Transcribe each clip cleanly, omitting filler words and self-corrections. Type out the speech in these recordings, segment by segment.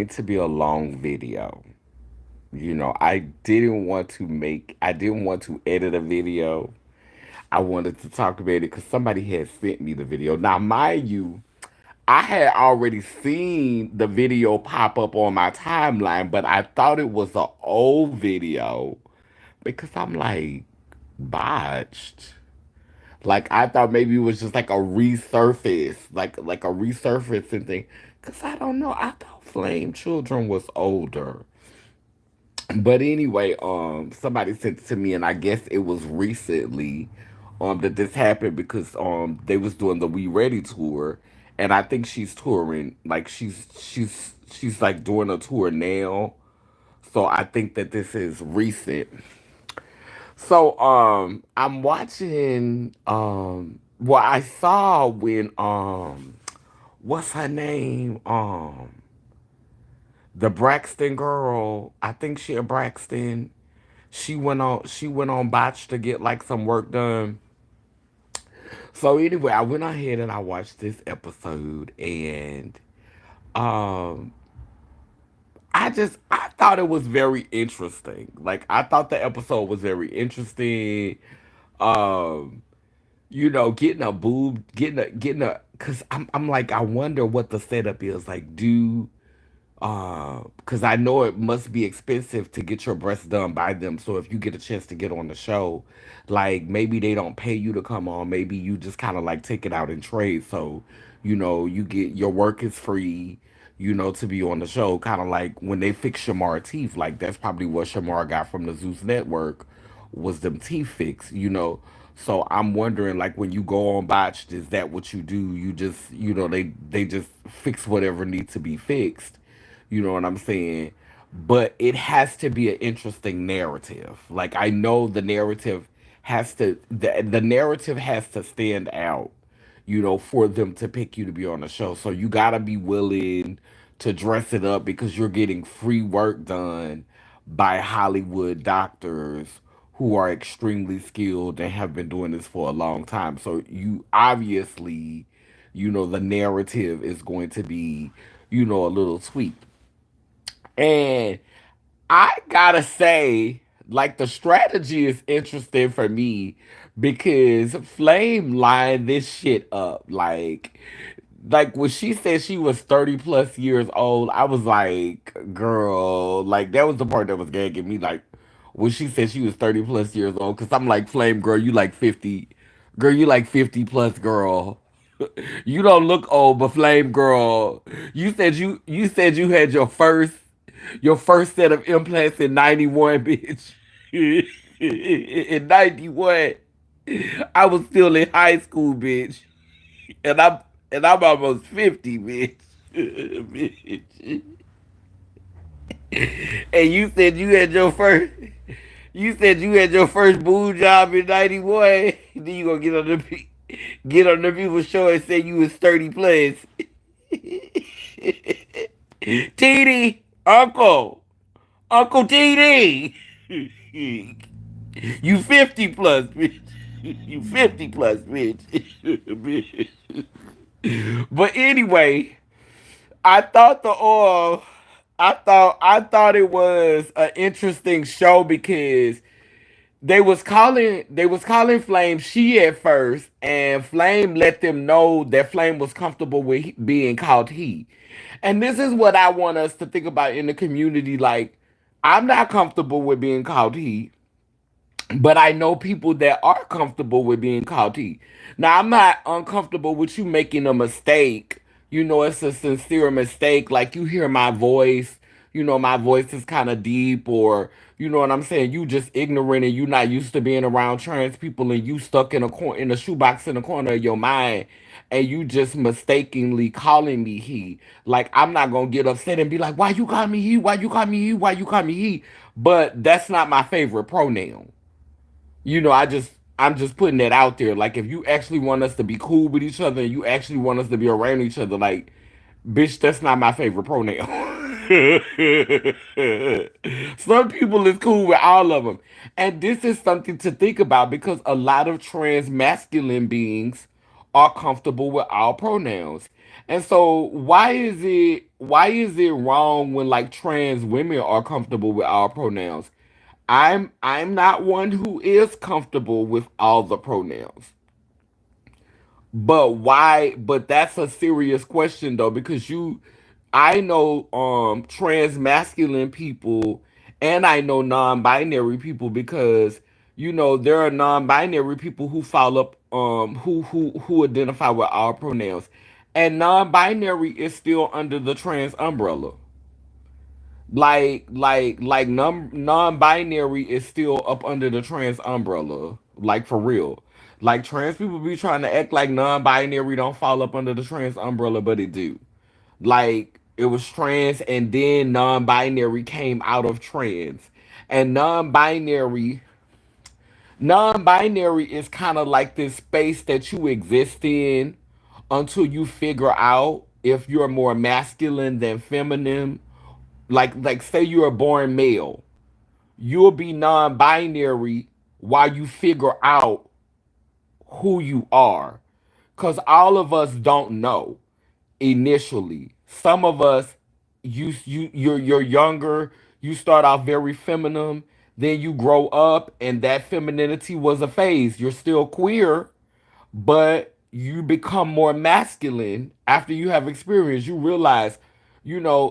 to be a long video. I didn't want to edit a video. I wanted to talk about it because somebody had sent me the video. Now, mind you, I had already seen the video pop up on my timeline, but I thought it was an old video because I'm like, botched. Like I thought maybe it was just like a resurface, like a resurfacing thing. Cause I don't know. I thought Flame Children was older. But anyway, somebody sent it to me, and I guess it was recently, that this happened because they was doing the We Ready tour, and I think she's touring, like she's like doing a tour now. So I think that this is recent. So I'm watching what I saw when what's her name? The Braxton girl, I think she a Braxton. She went on Botch to get like some work done. So anyway, I went ahead and I watched this episode, and um I thought it was very interesting. Like I thought the episode was very interesting. Um getting a cuz I'm like I wonder what the setup is. Like do because I know it must be expensive to get your breasts done by them. So if you get a chance to get on the show, like maybe they don't pay you to come on. Maybe you just kind of like take it out in trade. So, you get your work is free, to be on the show. Kind of like when they fix Shamar teeth. Like that's probably what Shamar got from the Zeus Network was them teeth fix. So I'm wondering, like, when you go on Botched, is that what you do? You just, they just fix whatever needs to be fixed. You know what I'm saying? But it has to be an interesting narrative. Like I know the narrative has to stand out, for them to pick you to be on the show. So you gotta be willing to dress it up because you're getting free work done by Hollywood doctors who are extremely skilled and have been doing this for a long time. So you obviously, the narrative is going to be, a little tweaked. And I gotta say, like the strategy is interesting for me because Flame lined this shit up. Like when she said she was 30 plus years old, I was like, girl, like that was the part that was gagging me. Like when she said she was 30 plus years old, because I'm like, Flame, girl, you like 50. Girl, you like 50 plus, girl. You don't look old, but Flame girl, you said you had your first set of implants in 91, bitch. In 91, I was still in high school, bitch. And I'm almost 50, bitch. Bitch. And you said you had your first boob job in 91. Then you gonna get on the people's show and say you was 30 plus. TD, Uncle TD. You 50 plus, bitch. You 50 plus, bitch. Bitch. But anyway, I thought the I thought it was an interesting show because they was calling Flame she at first, and Flame let them know that Flame was comfortable with being called he. And this is what I want us to think about in the community. Like, I'm not comfortable with being called he, but I know people that are comfortable with being called T. Now, I'm not uncomfortable with you making a mistake. It's a sincere mistake. Like, you hear my voice, my voice is kind of deep, or, you know what I'm saying? You just ignorant and you not used to being around trans people, and you stuck in a shoebox in the corner of your mind, and you just mistakenly calling me he. Like, I'm not going to get upset and be like, why you call me he? Why you call me he? Why you call me he? But that's not my favorite pronoun. I'm just putting that out there. Like, if you actually want us to be cool with each other and you actually want us to be around each other, like, bitch, that's not my favorite pronoun. Some people is cool with all of them. And this is something to think about because a lot of trans masculine beings are comfortable with all pronouns. And so why is it wrong when like trans women are comfortable with all pronouns? I'm not one who is comfortable with all the pronouns. But why? But that's a serious question though, because I know trans masculine people, and I know non-binary people, because there are non-binary people who follow up who identify with all pronouns, and non-binary is still under the trans umbrella. Like non-binary is still up under the trans umbrella, like for real. Like trans people be trying to act like non-binary don't fall up under the trans umbrella, but it do. Like it was trans and then non-binary came out of trans. And non-binary is kind of like this space that you exist in until you figure out if you're more masculine than feminine. Like say you're a born male, you'll be non-binary while you figure out who you are, because all of us don't know initially. Some of us, you're younger, you start off very feminine, then you grow up and that femininity was a phase. You're still queer, but you become more masculine after you have experience. You realize,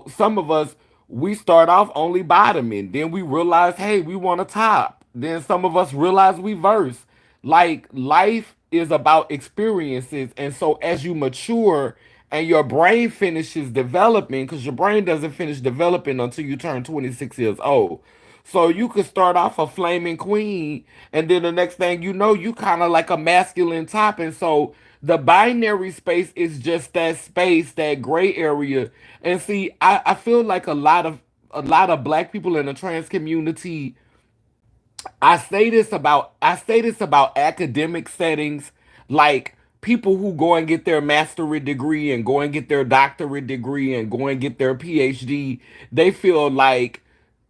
some of us, we start off only bottoming, then we realize, hey, we want a top. Then some of us realize we verse. Like life is about experiences, and so as you mature and your brain finishes developing, because your brain doesn't finish developing until you turn 26 years old. So you could start off a flaming queen, and then the next thing you know, you kind of like a masculine top. And so the binary space is just that space, that gray area. And see, I feel like a lot of black people in the trans community, I say this about academic settings, like people who go and get their masterate degree and go and get their doctorate degree and go and get their PhD. They feel like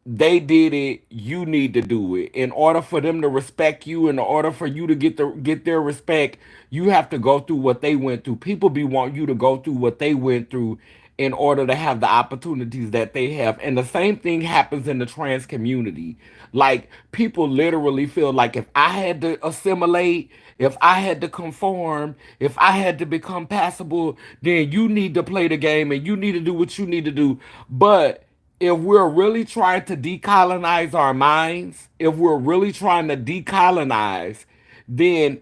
they did it, you need to do it. In order for them to respect you, in order for you to get their respect, you have to go through what they went through. People be want you to go through what they went through in order to have the opportunities that they have. And the same thing happens in the trans community. Like people literally feel like if I had to assimilate, if I had to conform, if I had to become passable, then you need to play the game and you need to do what you need to do. But if we're really trying to decolonize our minds, if we're really trying to decolonize, then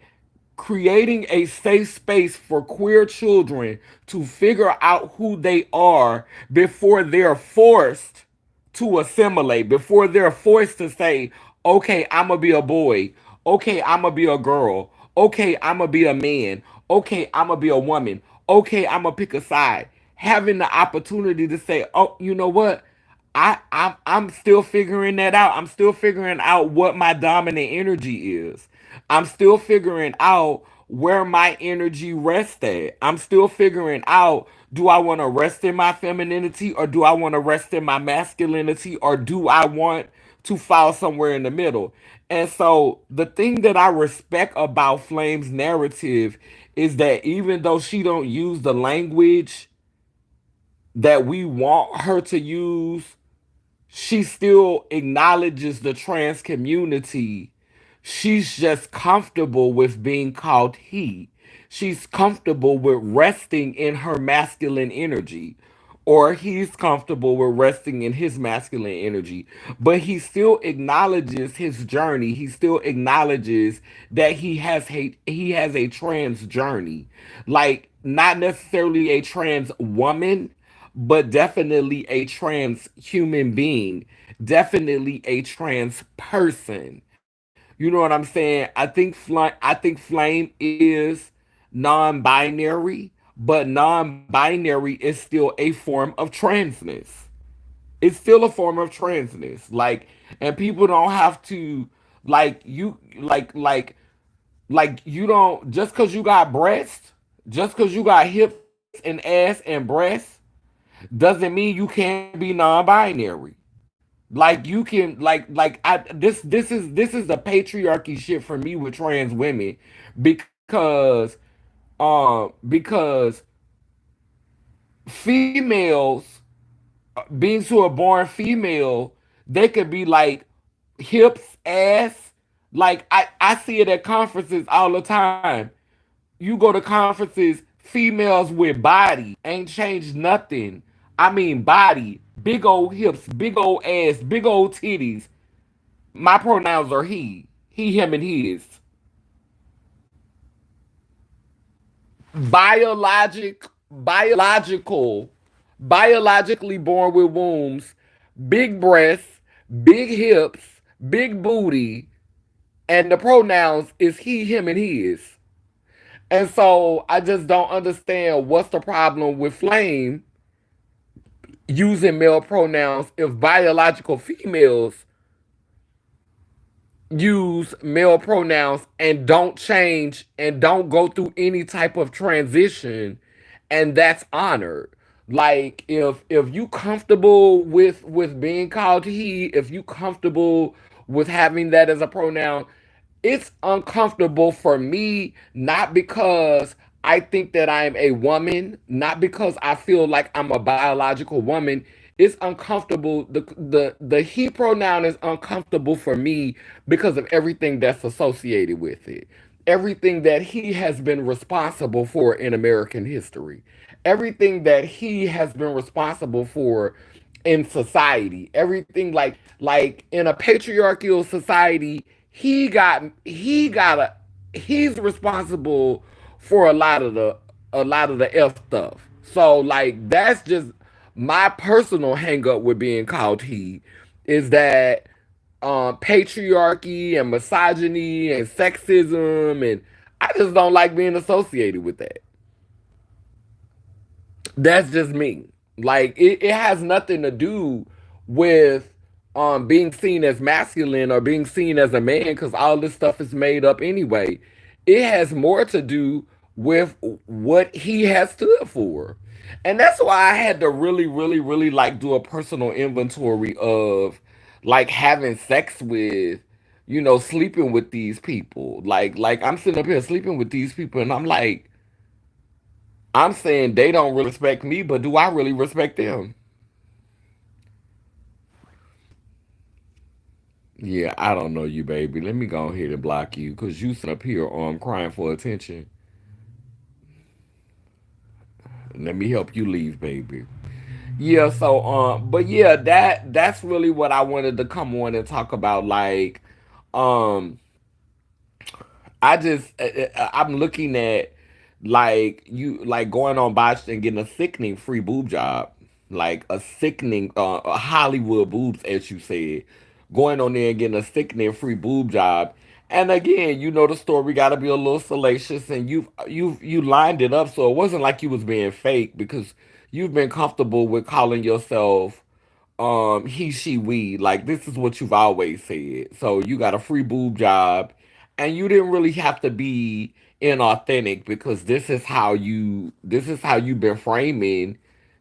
creating a safe space for queer children to figure out who they are before they're forced to assimilate, before they're forced to say, okay, I'm gonna be a boy, okay, I'm gonna be a girl, okay, I'm gonna be a man, okay, I'm gonna be a woman, okay, I'm gonna pick a side. Having the opportunity to say, oh, you know what? I'm still figuring that out. I'm still figuring out what my dominant energy is. I'm still figuring out where my energy rests at. I'm still figuring out, do I want to rest in my femininity or do I want to rest in my masculinity or do I want to fall somewhere in the middle? And so the thing that I respect about Flame's narrative is that even though she don't use the language that we want her to use, she still acknowledges the trans community. She's just comfortable with being called he. She's comfortable with resting in her masculine energy. Or he's comfortable with resting in his masculine energy. But he still acknowledges his journey. He still acknowledges that he has a trans journey. Like not necessarily a trans woman, but definitely a trans human being, definitely a trans person. You know what I'm saying? I think Flame is non-binary, but non-binary is still a form of transness. It's still a form of transness. Like, and people don't have to like you don't, just because you got breasts, just because you got hips and ass and breasts, doesn't mean you can't be non-binary. Like you can this is the patriarchy shit for me with trans women, because because Females, beings who are born female, they could be like hips, ass. Like I see it at conferences all the time. You go to conferences, females with body ain't changed nothing. I mean body, big old hips, big old ass, big old titties. My pronouns are he, him, and his. Biological, biologically born with wombs, big breasts, big hips, big booty, and the pronouns is he, him, and his. And so I just don't understand what's the problem with Flame using male pronouns if biological females use male pronouns and don't change and don't go through any type of transition, and that's honored. Like if you comfortable with being called he, if you comfortable with having that as a pronoun, it's uncomfortable for me, not because I think that I'm a woman, not because I feel like I'm a biological woman. It's uncomfortable. The he pronoun is uncomfortable for me because of everything that's associated with it. Everything that he has been responsible for in American history. Everything that he has been responsible for in society. Everything like in a patriarchal society, he got a he's responsible for a lot of the F stuff. So like that's just my personal hang up with being called he is that patriarchy and misogyny and sexism, and I just don't like being associated with that. That's just me. Like it has nothing to do with being seen as masculine or being seen as a man because all this stuff is made up anyway. It has more to do with what he has stood for. And that's why I had to really, really, really like do a personal inventory of like having sex with, sleeping with these people. Like I'm sitting up here sleeping with these people and I'm like, I'm saying they don't really respect me, but do I really respect them? Yeah, I don't know you, baby. Let me go ahead and block you because you sitting up here crying for attention. Let me help you leave, baby. Yeah, so but yeah, that's really what I wanted to come on and talk about. Like, um, I'm looking at like going on Botched and getting a sickening free boob job, like a sickening a Hollywood boobs as you said, going on there and getting a sickening free boob job. And again, the story got to be a little salacious, and you lined it up so it wasn't like you was being fake because you've been comfortable with calling yourself he she we, like this is what you've always said, so you got a free boob job and you didn't really have to be inauthentic because this is how you've been framing,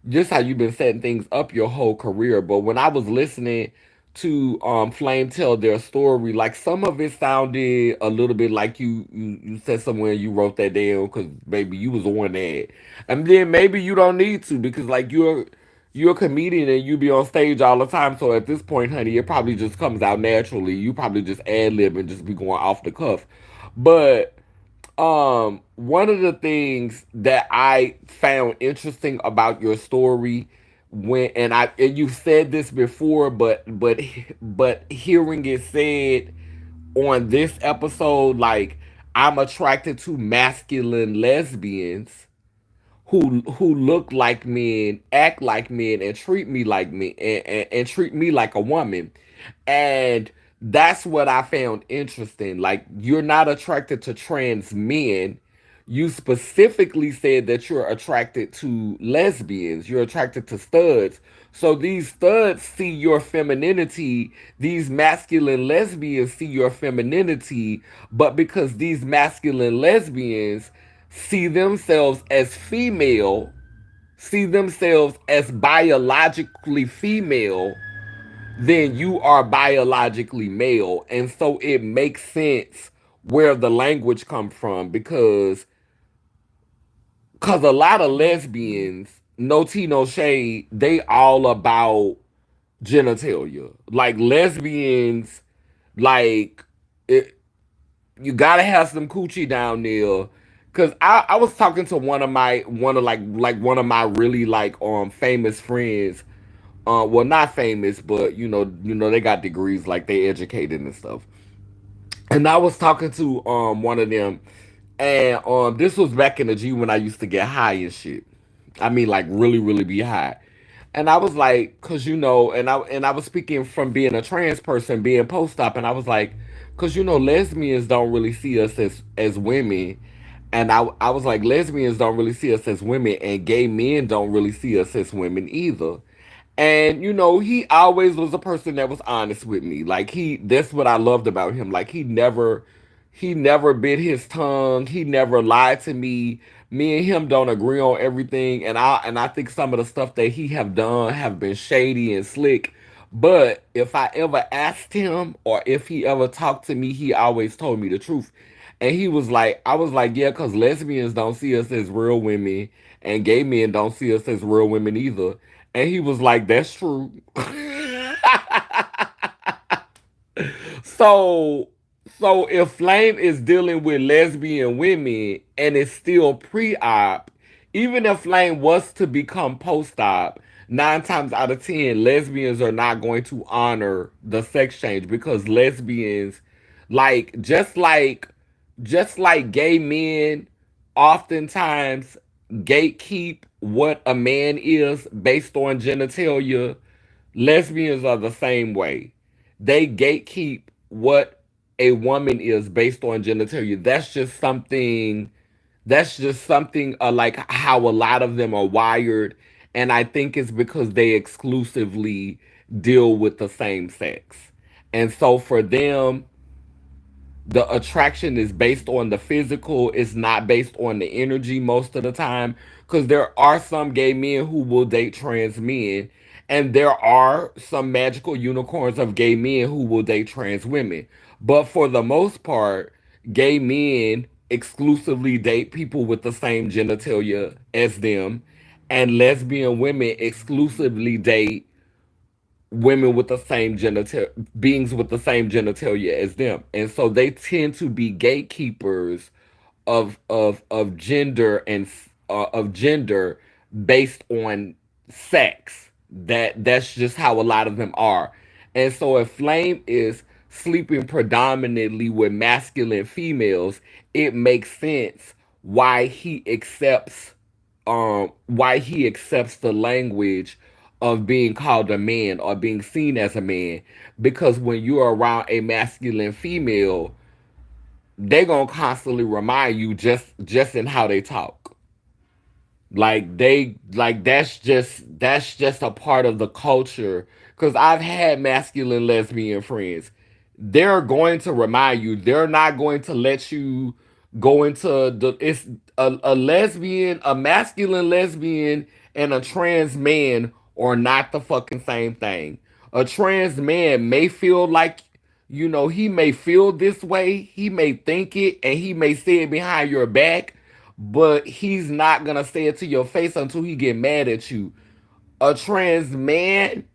just how you've been setting things up your whole career. But when I was listening to Flame tell their story, like some of it sounded a little bit like you said somewhere you wrote that down because maybe you was on that, and then maybe you don't need to because like you're a comedian and you be on stage all the time. So at this point, honey, it probably just comes out naturally. You probably just ad lib and just be going off the cuff. But one of the things that I found interesting about your story and you've said this before, but hearing it said on this episode, like I'm attracted to masculine lesbians who look like men, act like men, and treat me like me and treat me like a woman. And that's what I found interesting. Like you're not attracted to trans men. You specifically said that you're attracted to lesbians. You're attracted to studs. So these studs see your femininity, these masculine lesbians see your femininity, but because these masculine lesbians see themselves as female, see themselves as biologically female, then you are biologically male. And so it makes sense where the language comes from because a lot of lesbians no tea, no shade, they all about genitalia. Like lesbians, like it, you gotta have some coochie down there. Cause I was talking to one of my really like famous friends. Well, not famous, but they got degrees, like they educated and stuff. And I was talking to one of them, and this was back in the G when I used to get high and shit. I mean, like really, really be high. And I was like, cause and I was speaking from being a trans person, being post op, and I was like, cause lesbians don't really see us as women, and I was like, lesbians don't really see us as women, and gay men don't really see us as women either. And he always was a person that was honest with me. Like that's what I loved about him. Like he never bit his tongue. He never lied to me. Me and him don't agree on everything, and I think some of the stuff that he have done have been shady and slick. But if I ever asked him or if he ever talked to me, he always told me the truth. And he was like, I was like, yeah, because lesbians don't see us as real women, and gay men don't see us as real women either. And he was like, that's true. So, so if Flame is dealing with lesbian women and it's still pre-op, even if Flame was to become post-op, 9 times out of 10, lesbians are not going to honor the sex change because lesbians, like just like gay men, oftentimes gatekeep what a man is based on genitalia. Lesbians are the same way. They gatekeep what a woman is based on genitalia. That's just something like how a lot of them are wired, and I think it's because they exclusively deal with the same sex. And so for them, the attraction is based on the physical, it's not based on the energy most of the time, because there are some gay men who will date trans men, and there are some magical unicorns of gay men who will date trans women. But for the most part, gay men exclusively date people with the same genitalia as them, and lesbian women exclusively date women with the same genital beings with the same genitalia as them, and so they tend to be gatekeepers of gender and of gender based on sex. That's just how a lot of them are. And so if Flame is sleeping predominantly with masculine females, it makes sense why he accepts the language of being called a man or being seen as a man, because when you're around a masculine female, they gonna constantly remind you just in how they talk. Like that's just a part of the culture. Cause I've had masculine lesbian friends. They're going to remind you. They're not going to let you go into the it's a lesbian, a masculine lesbian, and a trans man are not the fucking same thing. A trans man may feel like he may feel this way, he may think it, and he may say it behind your back, but he's not gonna say it to your face until he get mad at you. A trans man,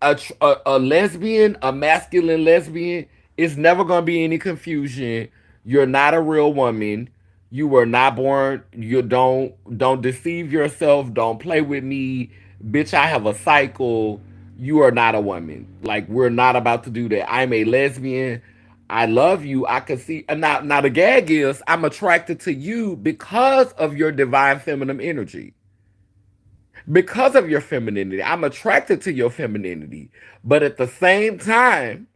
a lesbian, a masculine lesbian, it's never gonna be any confusion. You're not a real woman. You were not born. You don't deceive yourself. Don't play with me, bitch. I have a cycle. You are not a woman. Like we're not about to do that. I'm a lesbian. I love you. I can see. Now the gag is I'm attracted to you because of your divine feminine energy, because of your femininity. I'm attracted to your femininity. But at the same time,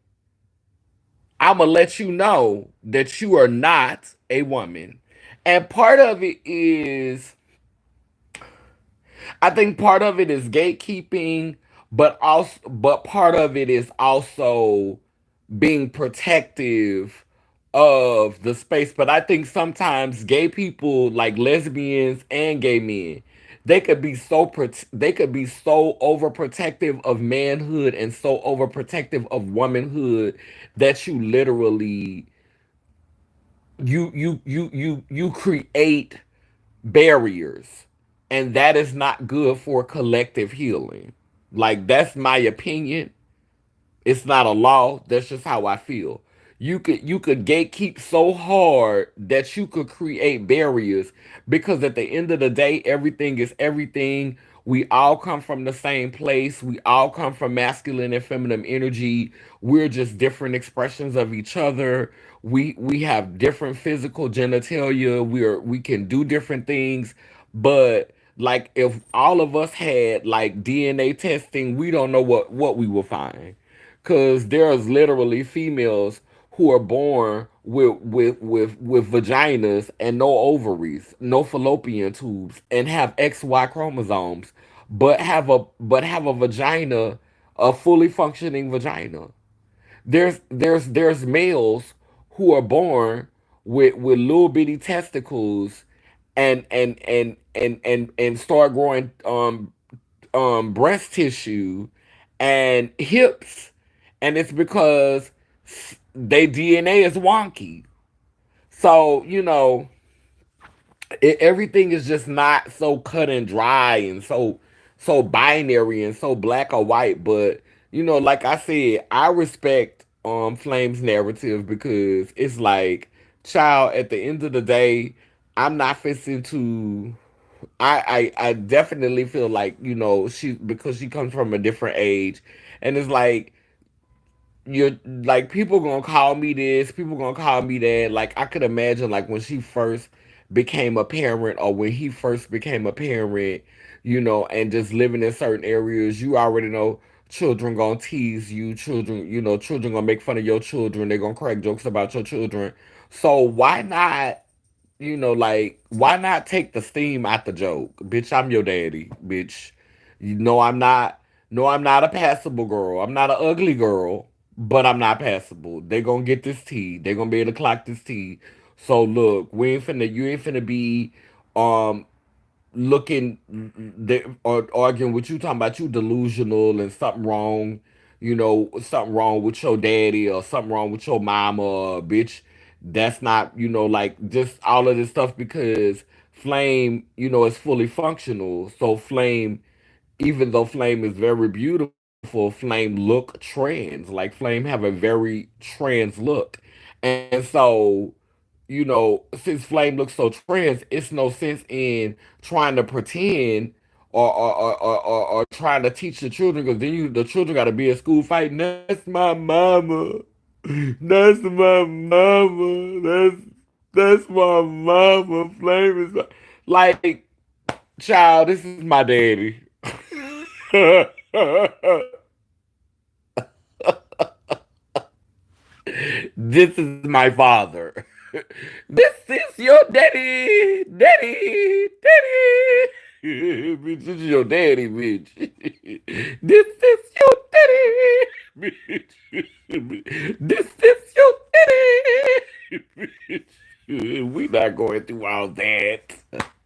I'm going to let you know that you are not a woman. And part of it is, I think part of it is gatekeeping, but part of it is also being protective of the space. But I think sometimes gay people, like lesbians and gay men, they could be so overprotective of manhood and so overprotective of womanhood that you literally you create barriers. and that is not good for collective healing. Like, that's my opinion. It's not a law. That's just how I feel. You could gatekeep so hard that you could create barriers, because at the end of the day, everything is everything. We all come from the same place. We all come from masculine and feminine energy. We're just different expressions of each other. We have different physical genitalia. We can do different things, but like, if all of us had like DNA testing, we don't know what we will find, because there's literally females who are born with vaginas and no ovaries, no fallopian tubes, and have XY chromosomes, but have a vagina, a fully functioning vagina. There's males who are born with little bitty testicles, and start growing breast tissue and hips, and it's because their DNA is wonky. So, everything is just not so cut and dry, and so binary and so black or white. But, like I said, I respect Flame's narrative, because it's like, child, at the end of the day, I'm not fixing to. I definitely feel like, she, because she comes from a different age, and it's like, you're like, people gonna call me this, people gonna call me that. Like, I could imagine, like, when she first became a parent, or when he first became a parent, and just living in certain areas, you already know children gonna tease you, children gonna make fun of your children, they're gonna crack jokes about your children. So why not, like, why not take the steam out the joke? Bitch, I'm your daddy, bitch. I'm not. No, I'm not a passable girl. I'm not an ugly girl, but I'm not passable. They gonna get this tea. They gonna be able to clock this tea. So look, you ain't finna be um looking, or arguing with you, talking about you delusional and something wrong, something wrong with your daddy, or something wrong with your mama, bitch. That's not, like, just all of this stuff, because Flame, is fully functional. So Flame, even though Flame is very beautiful, Flame look trans. Like, Flame have a very trans look. And so, since Flame looks so trans, it's no sense in trying to pretend, or trying to teach the children, because then the children got to be at school fighting. That's my mama. That's my mama. That's my mama. Flame is like, child, this is my daddy. This is my father. This is your daddy, daddy, daddy. Bitch, this is your daddy, bitch. This is your daddy, bitch. This is your daddy, bitch. We not going through all that.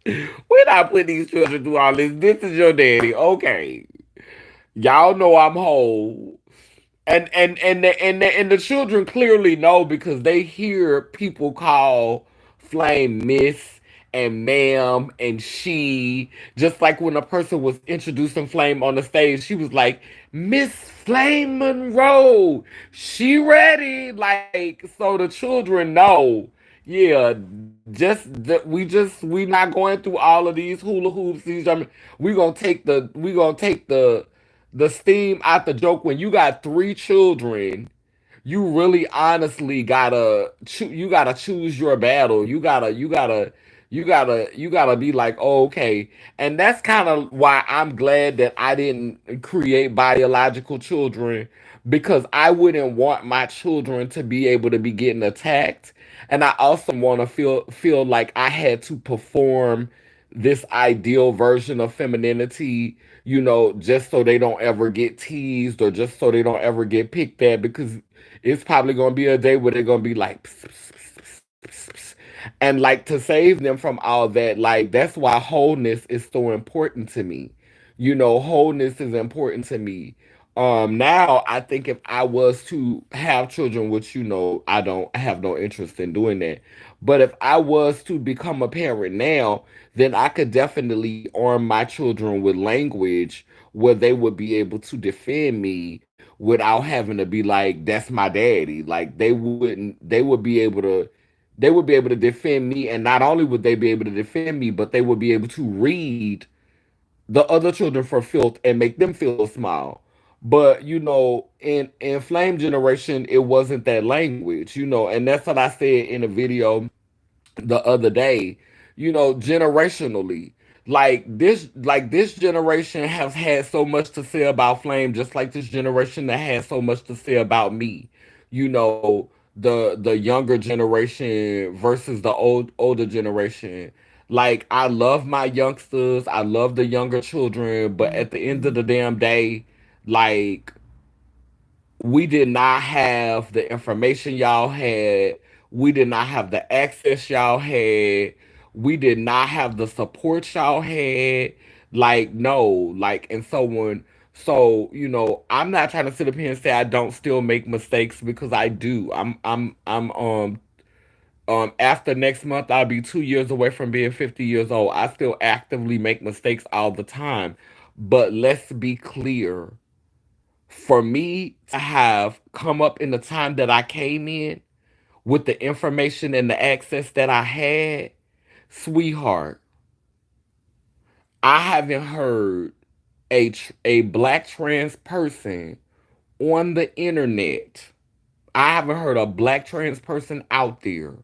We're not putting these children through all this. This is your daddy. Okay. Y'all know I'm whole. And the children clearly know, because they hear people call Flame Miss and Ma'am and she. Just like when a person was introducing Flame on the stage, she was like, Miss Flame Monroe, she ready. Like, so the children know. Yeah, we not going through all of these hula hoops. We gonna take the steam out the joke. When you got three children, you really honestly gotta choose your battle. You gotta be like, oh, okay. And that's kind of why I'm glad that I didn't create biological children, because I wouldn't want my children to be able to be getting attacked, and I also want to feel like I had to perform this ideal version of femininity, just so they don't ever get teased, or just so they don't ever get picked at, because it's probably gonna be a day where they're gonna be like, "Psst, psst, psst, psst, psst." And like, to save them from all that, like, that's why wholeness is so important to me. Wholeness is important to me. Now I think if I was to have children, which, I don't have no interest in doing that, But if I was to become a parent now, then I could definitely arm my children with language where they would be able to defend me without having to be like, that's my daddy. Like they would be able to defend me, and not only would they be able to defend me, but they would be able to read the other children for filth and make them feel small. But in Flame Generation, it wasn't that language, and that's what I said in a video the other day. Generationally, like this generation has had so much to say about Flame, just like this generation that has so much to say about me. The younger generation versus the older generation. Like, I love my youngsters, I love the younger children, but at the end of the damn day, like, we did not have the information y'all had. We did not have the access y'all had. We did not have the support y'all had. Like, no, like, and so on. So, I'm not trying to sit up here and say I don't still make mistakes, because I do. After next month, I'll be 2 years away from being 50 years old. I still actively make mistakes all the time. But let's be clear, for me to have come up in the time that I came in with the information and the access that I had, sweetheart, I haven't heard a black trans person on the internet. I haven't heard a black trans person out there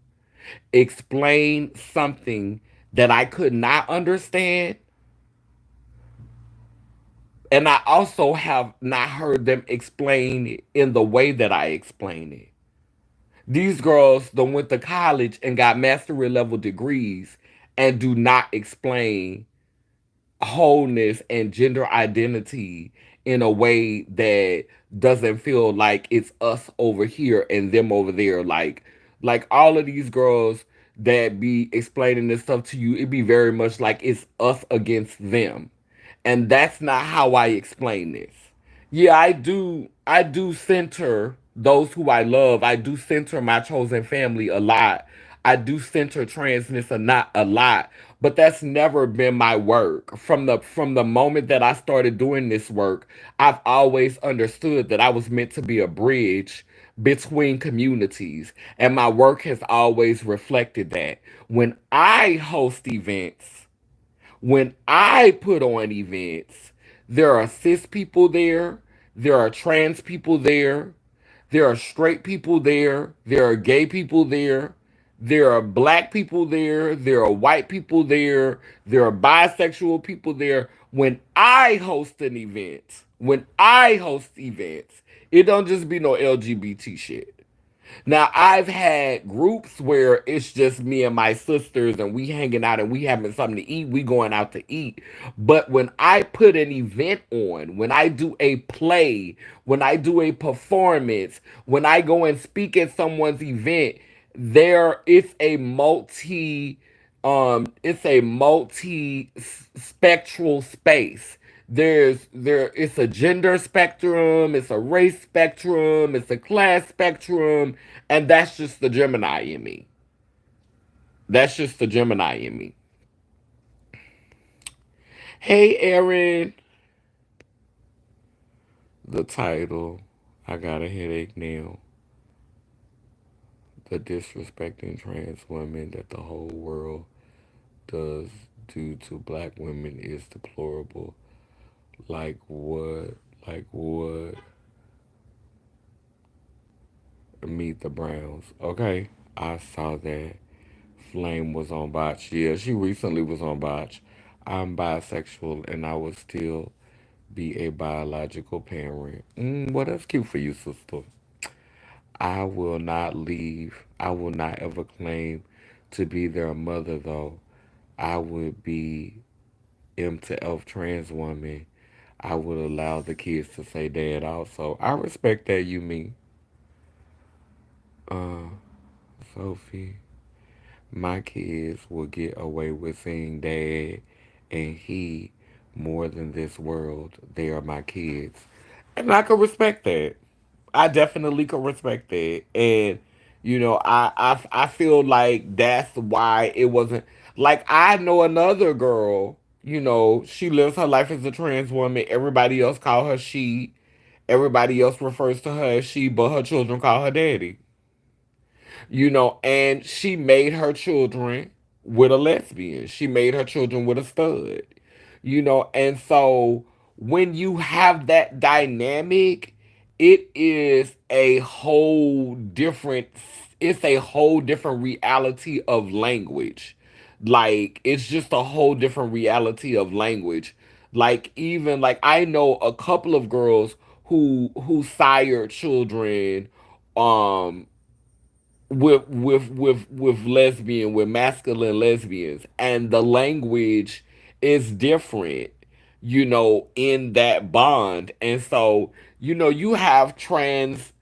explain something that I could not understand, and I also have not heard them explain it in the way that I explain it. These girls done went to college and got mastery level degrees and do not explain wholeness and gender identity in a way that doesn't feel like it's us over here and them over there. Like all of these girls that be explaining this stuff to you, it be very much like it's us against them. And that's not how I explain this. Yeah, I do center those who I love. I do center my chosen family a lot. I do center transness a lot, but that's never been my work. From the moment that I started doing this work, I've always understood that I was meant to be a bridge between communities, and my work has always reflected that. When I host events, when I put on events, there are cis people there are trans people there are straight people there are gay people there are black people there are white people there are bisexual people there. When I host events, it don't just be no LGBT shit. Now, I've had groups where it's just me and my sisters and we hanging out and we having something to eat, we going out to eat. But when I put an event on, when I do a play, when I do a performance, when I go and speak at someone's event, there it's a multi spectral space. It's a gender spectrum, it's a race spectrum, it's a class spectrum, and that's just the Gemini in me. That's just the Gemini in me. Hey, Aaron. The title, I got a headache now. The disrespecting trans women that the whole world does do to black women is deplorable. Like what? Like what? Meet the Browns. Okay, I saw that. Flame was on Botch. Yeah, she recently was on Botch. I'm bisexual and I will still be a biological parent. Well, that's cute for you, sister. I will not leave. I will not ever claim to be their mother, though. I would be M to F trans woman. I would allow the kids to say dad also. I respect that, you mean. Uh, Sophie. My kids will get away with saying dad and he more than this world. They are my kids. And I can respect that. I definitely can respect that. And, I feel like that's why it wasn't like I know another girl. She lives her life as a trans woman. Everybody else call her she. Everybody else refers to her as she, but her children call her daddy. And she made her children with a lesbian. She made her children with a stud. And so when you have that dynamic, it is a whole different it's a whole different reality of language. Like it's just a whole different reality of language. Like even like I know a couple of girls who sired children um with masculine lesbians, and the language is different, in that bond. And so you have trans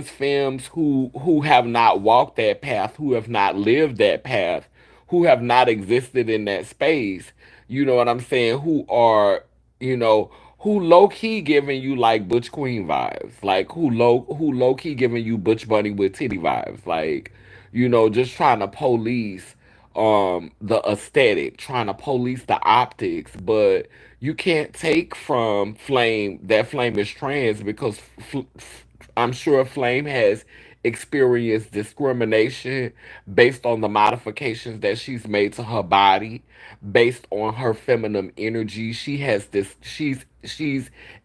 femmes who have not walked that path, who have not lived that path, who have not existed in that space. You know what I'm saying? You know, who low key giving you like Butch Queen vibes, like who low key giving you Butch Bunny with titty vibes, like just trying to police the aesthetic, trying to police the optics. But you can't take from Flame that Flame is trans because I'm sure Flame has experienced discrimination based on the modifications that she's made to her body, based on her feminine energy. She's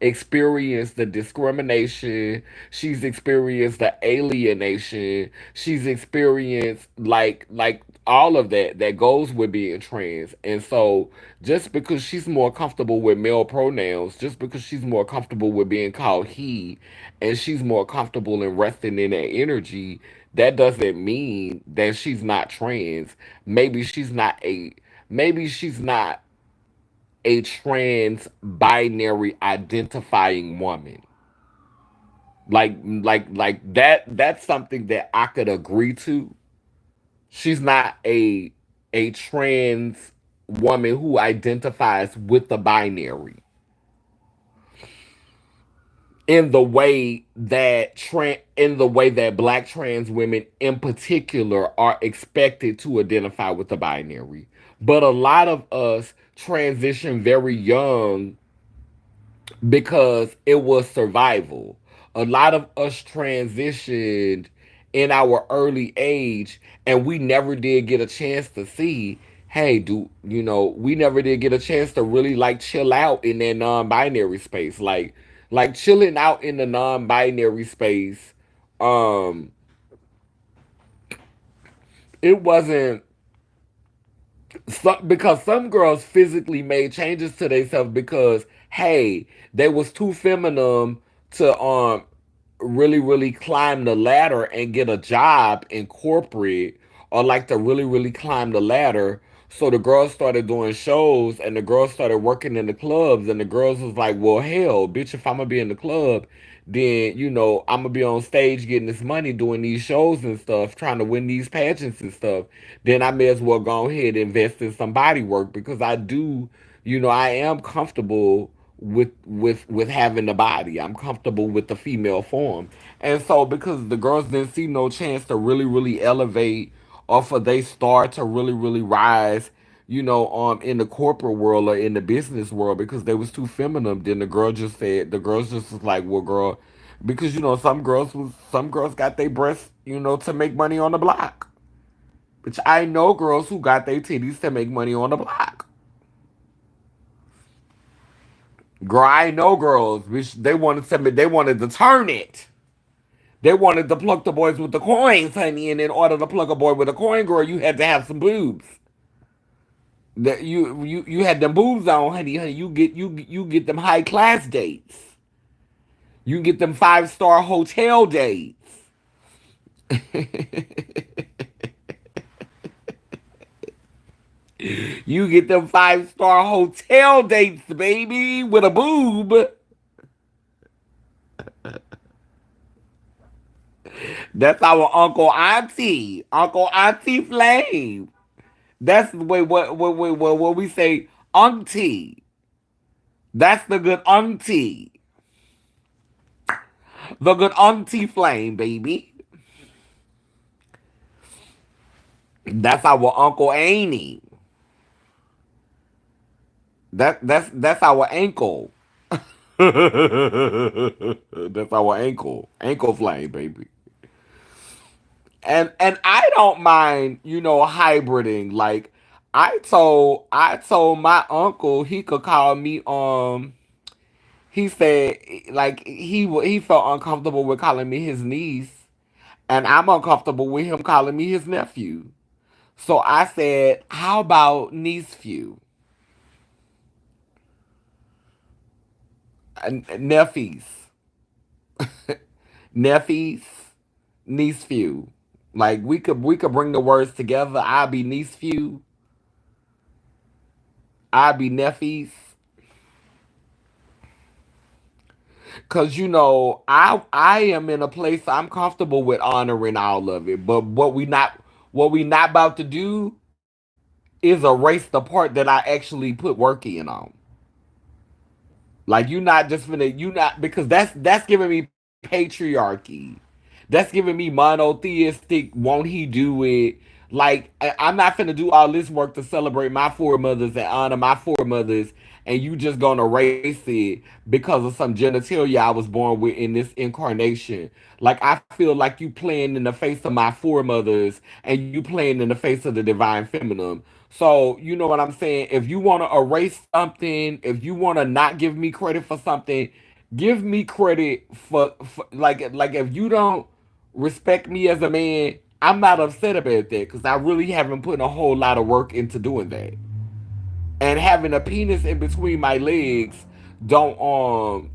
experienced the discrimination, she's experienced the alienation, she's experienced like all of that goes with being trans. And so just because she's more comfortable with male pronouns, just because she's more comfortable with being called he, and she's more comfortable in resting in that energy, that doesn't mean that she's not trans. Maybe she's not a trans binary identifying woman. Like that's something that I could agree to. She's not a trans woman who identifies with the binary in the way that black trans women in particular are expected to identify with the binary. But a lot of us transition very young because it was survival. A lot of us transitioned in our early age, and we never did get a chance to see, hey, we never did get a chance to really like chill out in that non-binary space. Like chilling out in the non-binary space, um, it wasn't because some girls physically made changes to themselves because hey, they was too feminine to really climb the ladder and get a job in corporate, or like to really climb the ladder. So the girls started doing shows, and the girls started working in the clubs, and the girls was like, well, hell, bitch, if I'm gonna be in the club, then I'm gonna be on stage getting this money doing these shows and stuff, trying to win these pageants and stuff. Then I may as well go ahead and invest in some body work because I am comfortable with having the body. I'm comfortable with the female form. And so because the girls didn't see no chance to really elevate, or for they start to really rise, in the corporate world or in the business world, because they was too feminine, then the girls just was like, well, girl, because some girls got their breasts, to make money on the block. Which I know girls who got their titties to make money on the block. Girl, I know girls which they wanted to turn it. They wanted to pluck the boys with the coins, honey, and in order to pluck a boy with a coin, girl, you had to have some boobs. That you had them boobs on, honey. You get them high class dates. You get them 5-star hotel dates. You get them 5-star hotel dates, baby, with a boob. That's our Uncle Auntie Flame. That's the way what we say, auntie. That's the good auntie, the good auntie Flame, baby. That's our Uncle Annie. That's our ankle. That's our ankle. Ankle flame, baby. And I don't mind, hybriding. Like I told my uncle he could call me he said like he felt uncomfortable with calling me his niece, and I'm uncomfortable with him calling me his nephew. So I said, how about niece few? Nephews. Nephews, niece few. Like we could bring the words together. I'll be niece few. I'll be nephews. Cause I am in a place I'm comfortable with honoring all of it. But what we not about to do is erase the part that I actually put work in on. Like you not just finna you not because that's giving me patriarchy. That's giving me monotheistic. Won't he do it? Like I'm not finna do all this work to celebrate my foremothers and honor my foremothers, and you just gonna erase it because of some genitalia I was born with in this incarnation. Like I feel like you playing in the face of my foremothers and you playing in the face of the divine feminine. So you know what I'm saying? If you want to erase something, if you want to not give me credit for something, give me credit for like if you don't respect me as a man, I'm not upset about that because I really haven't put a whole lot of work into doing that. And having a penis in between my legs don't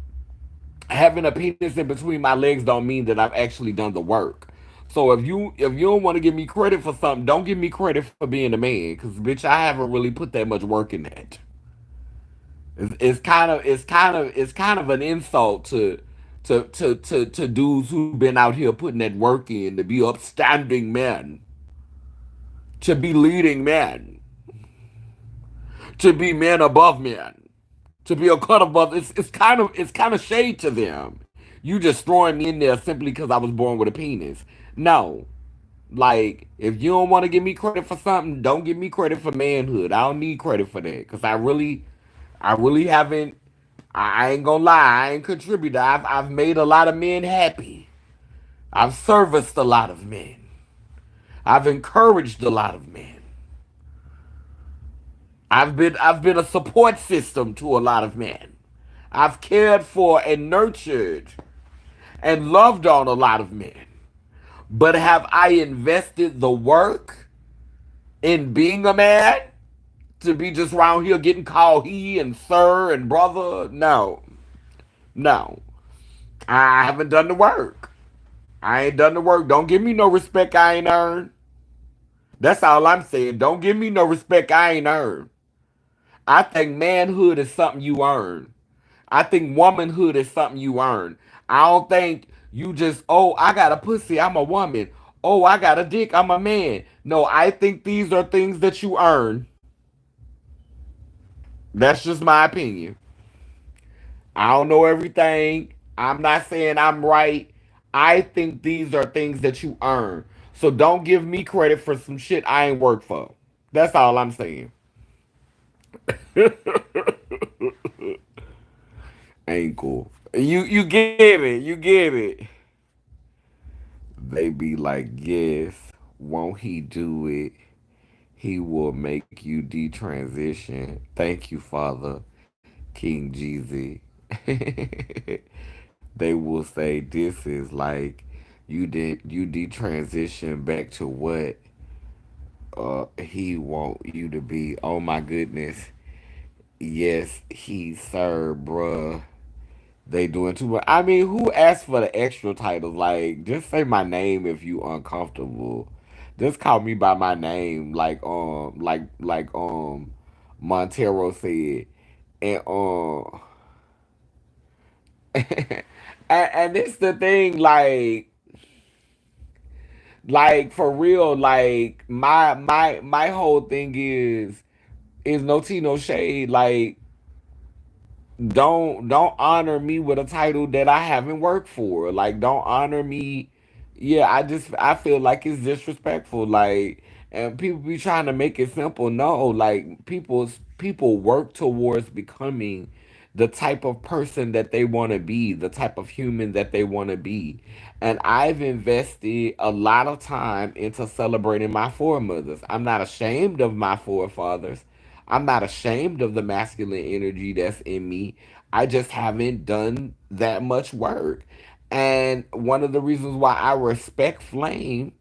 having a penis in between my legs don't mean that I've actually done the work. So if you don't want to give me credit for something, don't give me credit for being a man, because bitch, I haven't really put that much work in that. It's kind of an insult to dudes who've been out here putting that work in to be upstanding men, to be leading men, to be men above men, to be a cut above. It's kind of shade to them. You just throwing me in there simply because I was born with a penis. No, like if you don't want to give me credit for something, don't give me credit for manhood. I don't need credit for that because I really haven't. I ain't gonna lie. I ain't contributed. I've made a lot of men happy. I've serviced a lot of men. I've encouraged a lot of men. I've been a support system to a lot of men. I've cared for and nurtured and loved on a lot of men. But have I invested the work in being a man to be just around here getting called he and sir and brother? No. No. I haven't done the work. I ain't done the work. Don't give me no respect I ain't earned. That's all I'm saying. Don't give me no respect I ain't earned. I think manhood is something you earn. I think womanhood is something you earn. I don't think you just, oh, I got a pussy, I'm a woman. Oh, I got a dick, I'm a man. No, I think these are things that you earn. That's just my opinion. I don't know everything. I'm not saying I'm right. I think these are things that you earn. So don't give me credit for some shit I ain't worked for. That's all I'm saying. Ankle. You get it. You get it. They be like, yes, won't he do it? He will make you detransition. Thank you, Father, King Jeezy. They will say this is like you detransition back to what he want you to be. Oh my goodness. Yes, he sir, bruh. They doing too much. I mean, who asked for the extra titles? Like, just say my name if you uncomfortable. Just call me by my name, like Montero said, and and it's the thing, like for real, like my whole thing is no tea, no shade. Like don't honor me with a title that I haven't worked for. Like don't honor me. Yeah, I feel like it's disrespectful. Like And people be trying to make it simple. No, like people work towards becoming the type of person that they want to be, the type of human that they want to be. And I've invested a lot of time into celebrating my foremothers. I'm not ashamed of my forefathers. I'm not ashamed of the masculine energy that's in me. I just haven't done that much work. And one of the reasons why I respect Flame,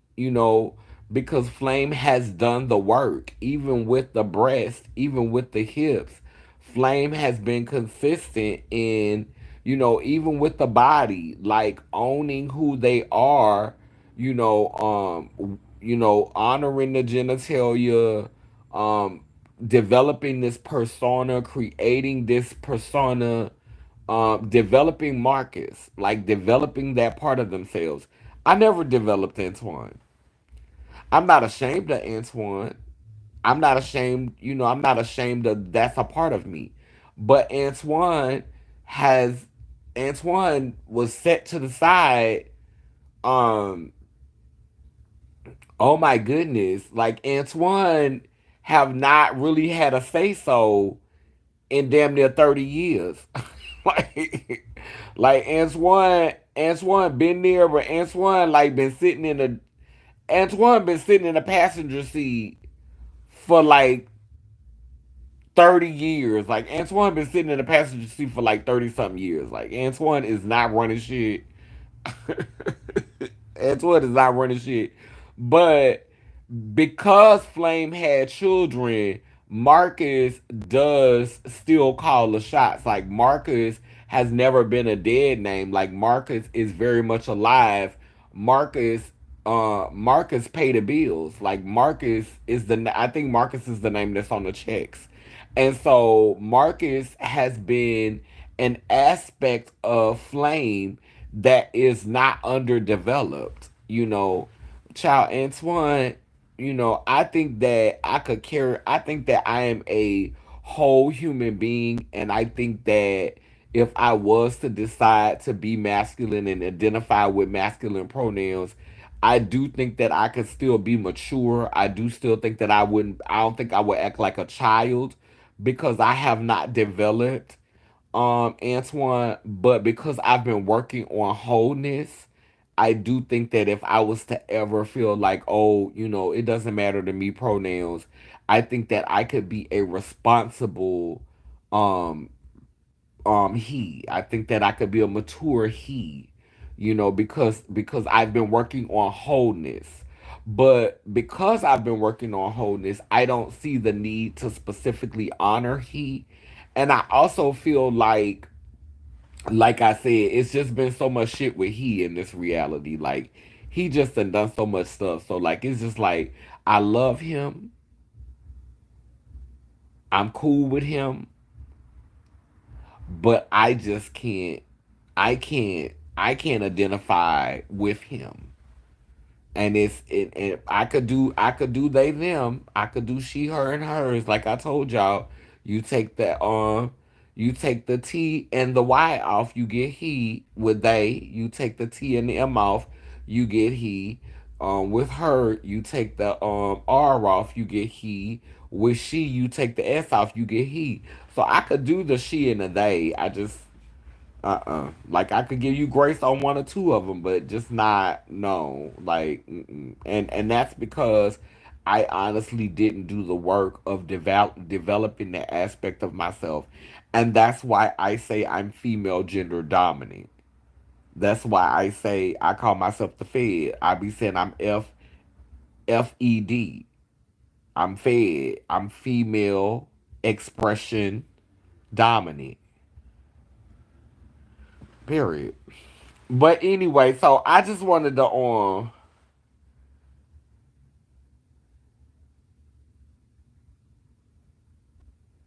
because Flame has done the work, even with the breast, even with the hips. Flame has been consistent in, even with the body, like owning who they are, honoring the genitalia, developing this persona, creating this persona, developing Marcus, like developing that part of themselves. I never developed Antoine. I'm not ashamed of Antoine. I'm not ashamed, I'm not ashamed of that's a part of me. But has Antoine was set to the side. Um, oh my goodness. Like Antoine have not really had a say so in damn near 30 years. like like Antoine been there, but Antoine been sitting in the passenger seat for like 30 years. Like Antoine been sitting in the passenger seat for like 30 something years. Like Antoine is not running shit. Antoine is not running shit. But because Flame had children, Marcus does still call the shots. Like Marcus has never been a dead name. Like Marcus is very much alive. Marcus pay the bills. Like I think Marcus is the name that's on the checks. And so Marcus has been an aspect of Flame that is not underdeveloped. Child Antoine, I think that I am a whole human being, and I think that if I was to decide to be masculine and identify with masculine pronouns, I do think that I could still be mature. I do still think that I don't think I would act like a child because I have not developed Antoine, but because I've been working on wholeness, I do think that if I was to ever feel like, oh, it doesn't matter to me pronouns, I think that I could be a responsible um he. I think that I could be a mature he, because I've been working on wholeness. But because I've been working on wholeness, I don't see the need to specifically honor he. And I also feel like I said, it's just been so much shit with he in this reality. Like he just done so much stuff. So like it's just like I love him. I'm cool with him, but I can't identify with him. And I could do they them. I could do she her and hers. Like I told y'all, you take the you take the T and the Y off, you get he. With they, you take the T and the M off, you get he. With her, you take the R off, you get he. With she, you take the S off, you get he. So I could do the she and the they. I just like I could give you grace on one or two of them, but just not no. Like, and that's because I honestly didn't do the work of developing that aspect of myself, and that's why I say I'm female gender dominant. That's why I say I call myself the Fed. I be saying I'm FED. I'm Fed. I'm female expression dominant. Period. But anyway, so I just wanted to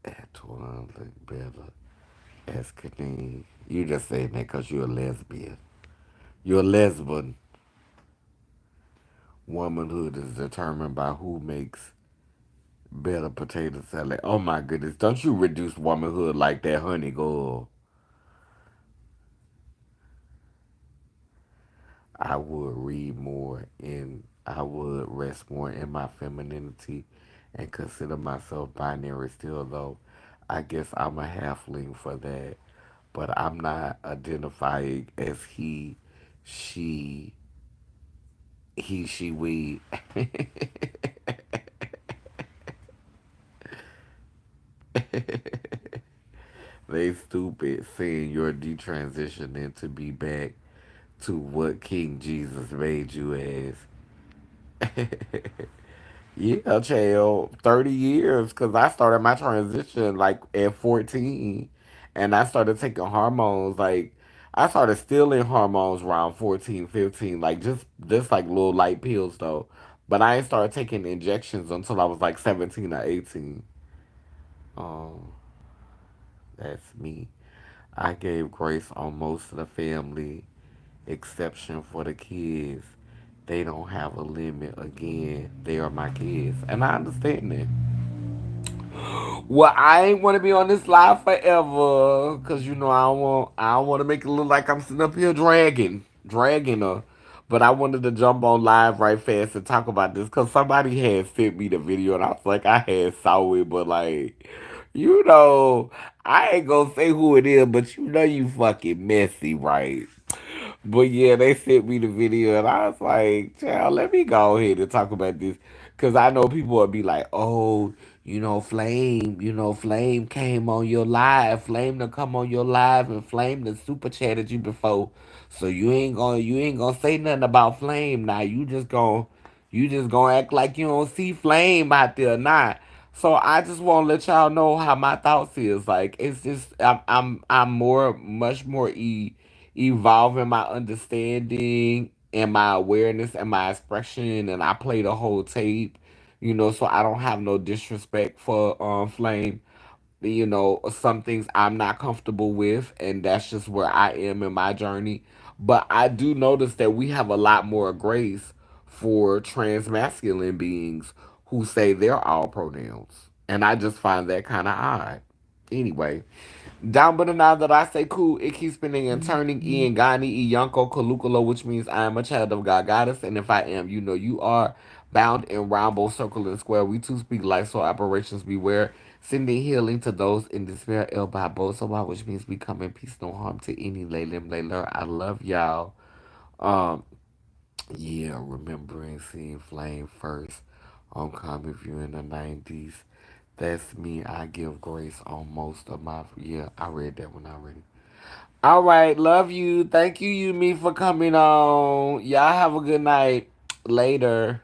Antoine look better as Kadeen. You just saying that because you're a lesbian. You're a lesbian. Womanhood is determined by who makes better potato salad. Oh my goodness. Don't you reduce womanhood like that, honey girl. I would read more and I would rest more in my femininity and consider myself binary still, though. I guess I'm a halfling for that, but I'm not identifying as she, she, we. They stupid seeing your detransitioning to be back to what King Jesus made you as. Yeah, child, 30 years because I started my transition like at 14 and I started taking hormones like I started stealing hormones around 14, 15, like just like little light pills though. But I ain't started taking injections until I was like 17 or 18. Um, that's me. I gave grace on most of the family, exception for the kids. They don't have a limit. Again, they are my kids, and I understand that. Well, I ain't want to be on this live forever, cause you know I don't want to make it look like I'm sitting up here dragging her. But I wanted to jump on live right fast and talk about this, cause somebody had sent me the video, and I was like, I had saw it, but like, you know, I ain't gonna say who it is, but you know you fucking messy, right? But yeah, they sent me the video, and I was like, child, let me go ahead and talk about this. Because I know people would be like, oh, Flame came on your live. Flame to come on your live and Flame to super chatted you before. So you ain't gonna say nothing about Flame now. You just gonna act like you don't see Flame out there now. So I just want to let y'all know how my thoughts is. Like it's just I'm much more evolving my understanding and my awareness and my expression, and I play the whole tape, so I don't have no disrespect for Flame. Some things I'm not comfortable with, and that's just where I am in my journey. But I do notice that we have a lot more grace for trans masculine beings who say they're all pronouns. And I just find that kind of odd. Anyway, down but now that I say cool, it keeps spinning and turning. Ian Gani, Iyanko, Kalukalo, which means I am a child of God Goddess. And if I am, you know you are bound in round, both circle and square. We too speak life, so operations beware. Sending healing to those in despair, El Babosawa, which means we come in peace, no harm to any Laylim Layler. I love y'all. Um, yeah, remembering seeing Flame first on Comic View in the 90s. That's me. I give grace on most of my. Yeah, I read that one already. All right, love you. Thank you, me, for coming on. Y'all have a good night. Later.